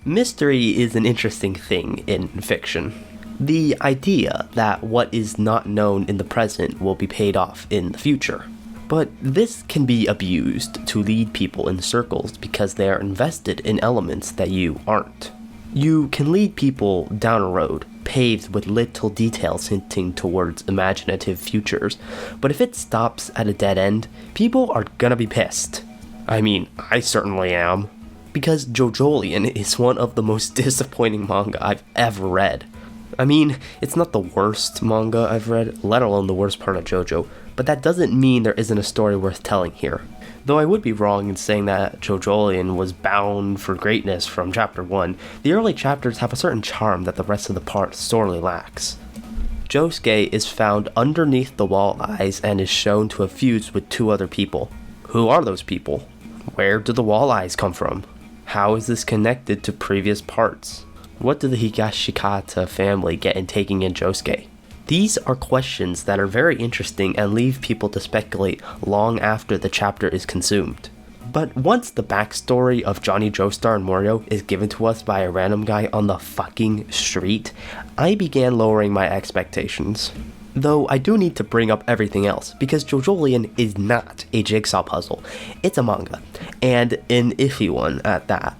Mystery is an interesting thing in fiction. The idea that what is not known in the present will be paid off in the future. But this can be abused to lead people in circles because they are invested in elements that you aren't. You can lead people down a road paved with little details hinting towards imaginative futures, but if it stops at a dead end, people are gonna be pissed. I mean, I certainly am. Because Jojolion is one of the most disappointing manga I've ever read. I mean, it's not the worst manga I've read, let alone the worst part of JoJo, but that doesn't mean there isn't a story worth telling here. Though I would be wrong in saying that Jojolion was bound for greatness from chapter 1, the early chapters have a certain charm that the rest of the part sorely lacks. Josuke is found underneath the wall eyes and is shown to have fused with two other people. Who are those people? Where do the wall eyes come from? How is this connected to previous parts? What did the Higashikata family get in taking in Josuke? These are questions that are very interesting and leave people to speculate long after the chapter is consumed. But once the backstory of Johnny Joestar and Morio is given to us by a random guy on the fucking street, I began lowering my expectations. Though I do need to bring up everything else, because Jojolion is not a jigsaw puzzle, it's a manga, and an iffy one at that.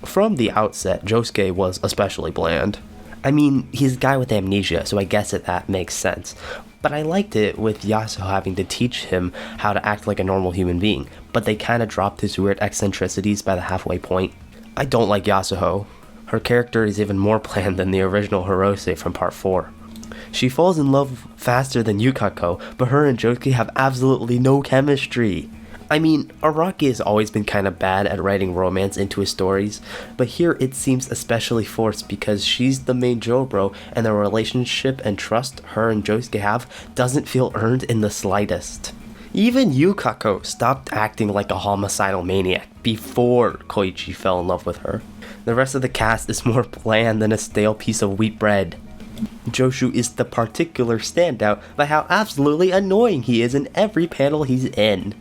From the outset, Josuke was especially bland. I mean, he's a guy with amnesia, so I guess that makes sense, but I liked it with Yasuo having to teach him how to act like a normal human being, but they kinda dropped his weird eccentricities by the halfway point. I don't like Yasuo. Her character is even more bland than the original Hirose from part 4. She falls in love faster than Yukako, but her and Josuke have absolutely no chemistry. I mean, Araki has always been kinda bad at writing romance into his stories, but here it seems especially forced because she's the main Jobro and the relationship and trust her and Josuke have doesn't feel earned in the slightest. Even Yukako stopped acting like a homicidal maniac before Koichi fell in love with her. The rest of the cast is more bland than a stale piece of wheat bread. Joshu is the particular standout by how absolutely annoying he is in every panel he's in.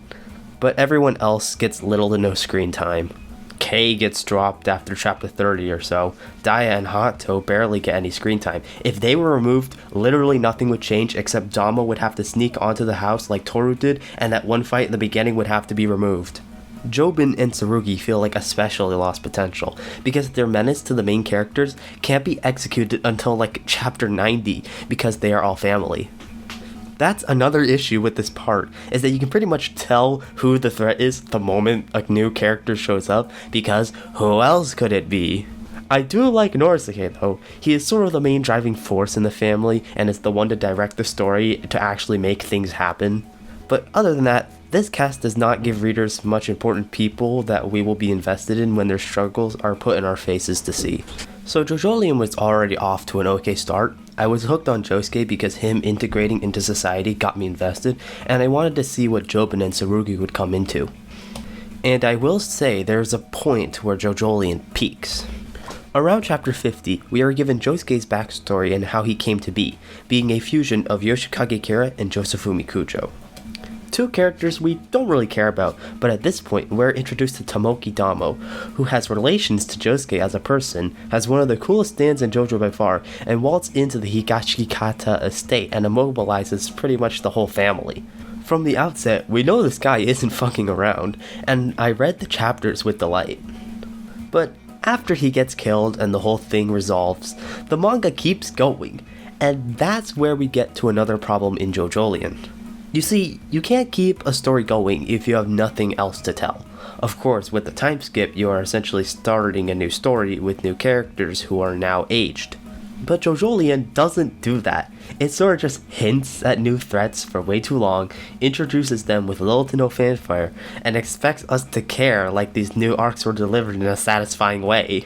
But everyone else gets little to no screen time. Kei gets dropped after chapter 30 or so. Daya and Hato barely get any screen time. If they were removed, literally nothing would change except Dama would have to sneak onto the house like Toru did, and that one fight in the beginning would have to be removed. Jobin and Tsurugi feel like especially lost potential, because their menace to the main characters can't be executed until like chapter 90, because they are all family. That's another issue with this part, is that you can pretty much tell who the threat is the moment a new character shows up, because who else could it be? I do like Norisuke though. He is sort of the main driving force in the family, and is the one to direct the story to actually make things happen. But other than that, this cast does not give readers much important people that we will be invested in when their struggles are put in our faces to see. So Jojolion was already off to an okay start. I was hooked on Josuke because him integrating into society got me invested, and I wanted to see what Jobin and Tsurugi would come into. And I will say there's a point where Jojolion peaks. Around chapter 50, we are given Josuke's backstory and how he came to be, being a fusion of Yoshikage Kira and Josefumi Kujo. Two characters we don't really care about, but at this point we're introduced to Tomoki Damo, who has relations to Josuke as a person, has one of the coolest stands in JoJo by far, and waltzed into the Higashikata estate and immobilizes pretty much the whole family. From the outset, we know this guy isn't fucking around, and I read the chapters with delight. But after he gets killed and the whole thing resolves, the manga keeps going, and that's where we get to another problem in Jojolion. You see, you can't keep a story going if you have nothing else to tell. Of course, with the time skip, you are essentially starting a new story with new characters who are now aged. But Jojolion doesn't do that. It sort of just hints at new threats for way too long, introduces them with little to no fanfare, and expects us to care like these new arcs were delivered in a satisfying way.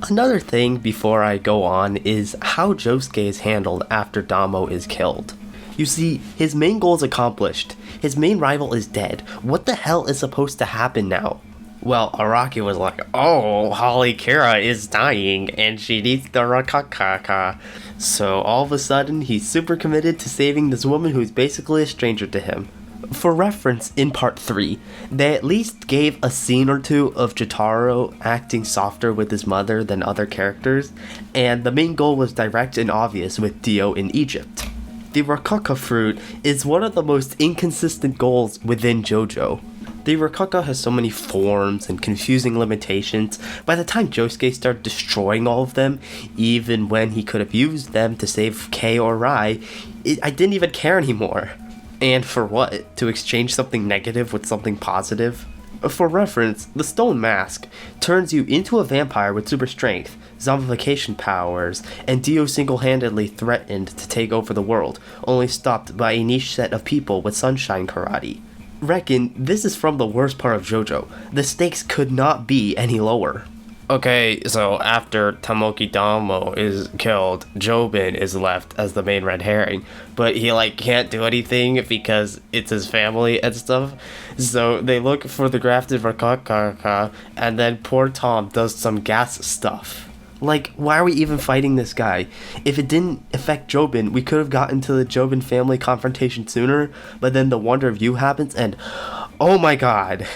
Another thing before I go on is how Josuke is handled after Damo is killed. You see, his main goal is accomplished. His main rival is dead. What the hell is supposed to happen now? Well, Araki was like, oh, Holly Kira is dying and she needs the Rakakaka. So all of a sudden, he's super committed to saving this woman who's basically a stranger to him. For reference, in part 3, they at least gave a scene or two of Jotaro acting softer with his mother than other characters, and the main goal was direct and obvious with Dio in Egypt. The Rakaka fruit is one of the most inconsistent goals within JoJo. The Rakaka has so many forms and confusing limitations. By the time Josuke started destroying all of them, even when he could have used them to save Kei or Rai, I didn't even care anymore. And for what? To exchange something negative with something positive? For reference, the Stone Mask turns you into a vampire with super strength, zombification powers, and Dio single-handedly threatened to take over the world, only stopped by a niche set of people with sunshine karate. Reckon, this is from the worst part of JoJo. The stakes could not be any lower. Okay, so after Tomoki Damo is killed, Jobin is left as the main red herring, but he can't do anything because it's his family and stuff. So they look for the grafted Rakaka, and then poor Tom does some gas stuff. Why are we even fighting this guy? If it didn't affect Jobin, we could have gotten to the Jobin family confrontation sooner, but then the Wonder of You happens and oh my god.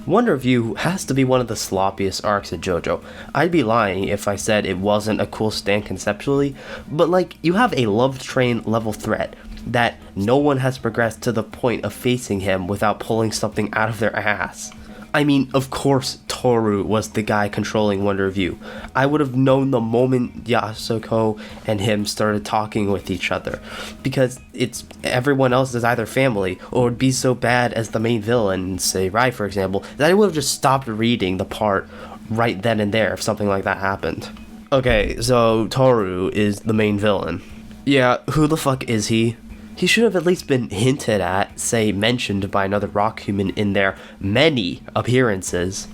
Wonder of You has to be one of the sloppiest arcs in JoJo. I'd be lying if I said it wasn't a cool stand conceptually, but you have a love train level threat that no one has progressed to the point of facing him without pulling something out of their ass. I mean, of course Toru was the guy controlling Wonder of You. I would have known the moment Yasuko and him started talking with each other, because it's everyone else is either family or would be so bad as the main villain, say Rai for example, that I would have just stopped reading the part right then and there if something like that happened. Okay, so Toru is the main villain. Yeah, who the fuck is he? He should have at least been hinted at, say mentioned by another rock human in their many appearances.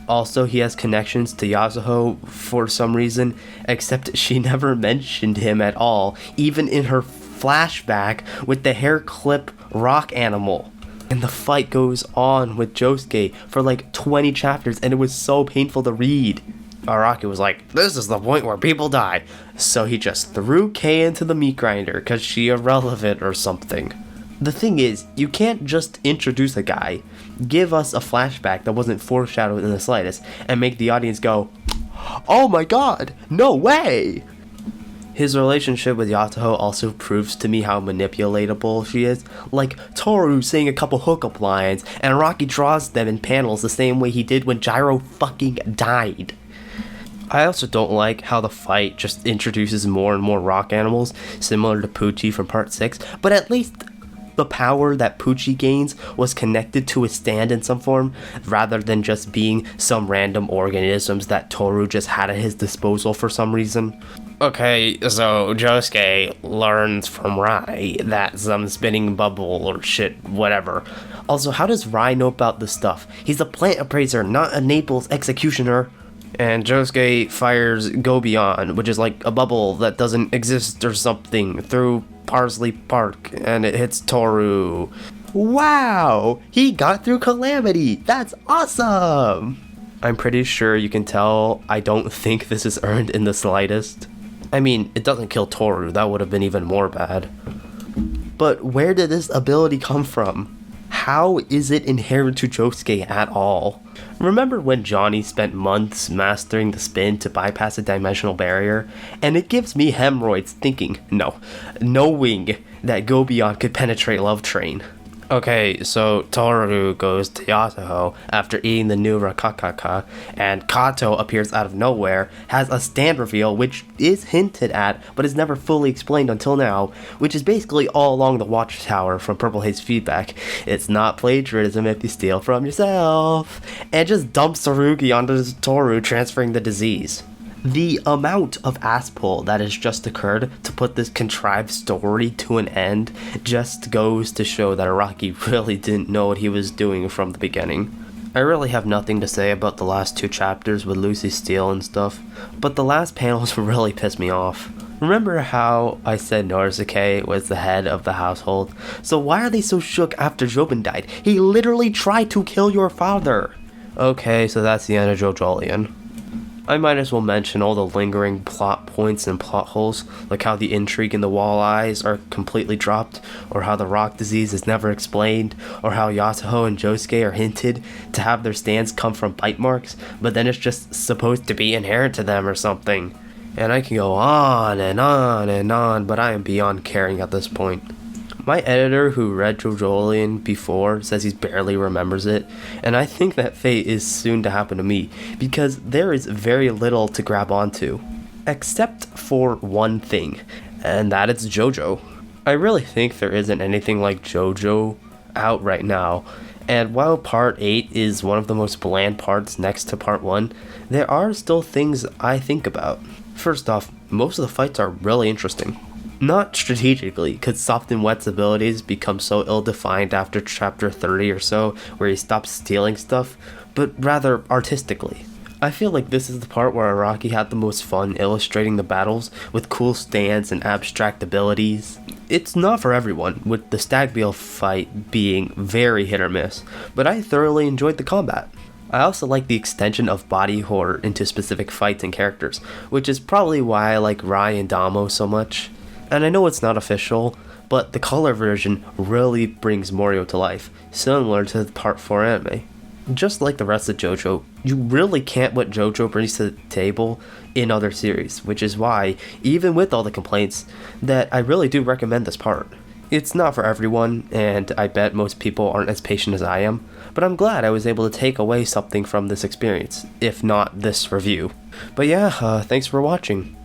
Also, he has connections to Yasuho for some reason, except she never mentioned him at all, even in her flashback with the hair clip rock animal. And the fight goes on with Josuke for 20 chapters, and it was so painful to read. Araki was like, this is the point where people die. So he just threw Kei into the meat grinder because she irrelevant or something. The thing is, you can't just introduce a guy, give us a flashback that wasn't foreshadowed in the slightest, and make the audience go, oh my god, no way! His relationship with Yasuho also proves to me how manipulatable she is. Toru saying a couple hookup lines, and Araki draws them in panels the same way he did when Gyro fucking died. I also don't like how the fight just introduces more and more rock animals, similar to Pucci from part 6, but at least the power that Pucci gains was connected to his stand in some form, rather than just being some random organisms that Toru just had at his disposal for some reason. Okay, so Josuke learns from Rai that some spinning bubble or shit, whatever. Also, how does Rai know about this stuff? He's a plant appraiser, not a Naples executioner. And Josuke fires Go Beyond, which is like a bubble that doesn't exist or something, through Parsley Park, and it hits Toru. Wow! He got through Calamity! That's awesome! I'm pretty sure you can tell I don't think this is earned in the slightest. I mean, it doesn't kill Toru, that would have been even more bad. But where did this ability come from? How is it inherent to Josuke at all? Remember when Johnny spent months mastering the spin to bypass a dimensional barrier? And it gives me hemorrhoids knowing that Go Beyond could penetrate Love Train. Okay, so Toru goes to Yasuho after eating the new Rakakaka, and Kato appears out of nowhere, has a stand reveal which is hinted at, but is never fully explained until now, which is basically all along the Watchtower from Purple Haze feedback. It's not plagiarism if you steal from yourself, and just dumps Tsurugi onto Toru, transferring the disease. The amount of ass pull that has just occurred to put this contrived story to an end just goes to show that Araki really didn't know what he was doing from the beginning. I really have nothing to say about the last 2 chapters with Lucy Steele and stuff, but the last panels really pissed me off. Remember how I said Norisuke was the head of the household? So why are they so shook after Jobin died? He literally tried to kill your father! Okay, so that's the end of Jojolion. I might as well mention all the lingering plot points and plot holes, like how the intrigue in the walleyes are completely dropped, or how the rock disease is never explained, or how Yasuho and Josuke are hinted to have their stands come from bite marks, but then it's just supposed to be inherent to them or something. And I can go on and on and on, but I am beyond caring at this point. My editor who read Jojolion before says he barely remembers it, and I think that fate is soon to happen to me, because there is very little to grab onto. Except for one thing, and that is JoJo. I really think there isn't anything like JoJo out right now, and while Part 8 is one of the most bland parts next to Part 1, there are still things I think about. First off, most of the fights are really interesting. Not strategically, because Soft and Wet's abilities become so ill-defined after chapter 30 or so, where he stops stealing stuff, but rather artistically. I feel like this is the part where Araki had the most fun illustrating the battles with cool stands and abstract abilities. It's not for everyone, with the Stagbeal fight being very hit or miss, but I thoroughly enjoyed the combat. I also like the extension of body horror into specific fights and characters, which is probably why I like Rai and Damo so much. And I know it's not official, but the color version really brings Morio to life, similar to the Part 4 anime. Just like the rest of JoJo, you really can't what JoJo brings to the table in other series, which is why, even with all the complaints, that I really do recommend this part. It's not for everyone, and I bet most people aren't as patient as I am, but I'm glad I was able to take away something from this experience, if not this review. But yeah, thanks for watching.